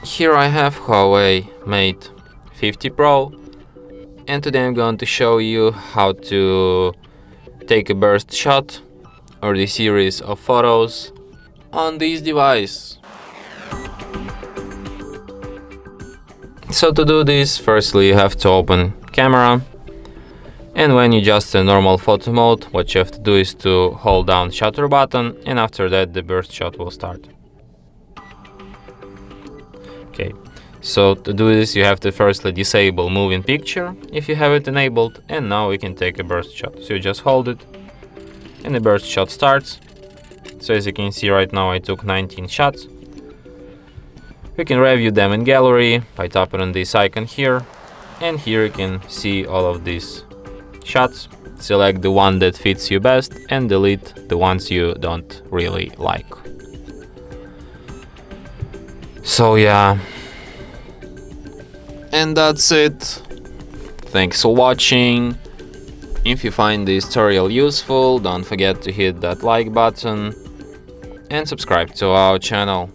Here I have Huawei Mate 50 Pro, and today I'm going to show you how to take a burst shot or the series of photos on this device. So to do this, firstly you have to open camera, and when you adjust the normal photo mode, what you have to do is to hold down shutter button, and after that the burst shot will start. Okay, so to do this you have to firstly disable moving picture if you have it enabled, and now we can take a burst shot. So you just hold it and the burst shot starts. So as you can see right now I took 19 shots. You can review them in gallery by tapping on this icon here, and here you can see all of these shots. Select the one that fits you best and delete the ones you don't really like. So yeah, and that's it. Thanks for watching. If you find this tutorial useful, don't forget to hit that like button and subscribe to our channel.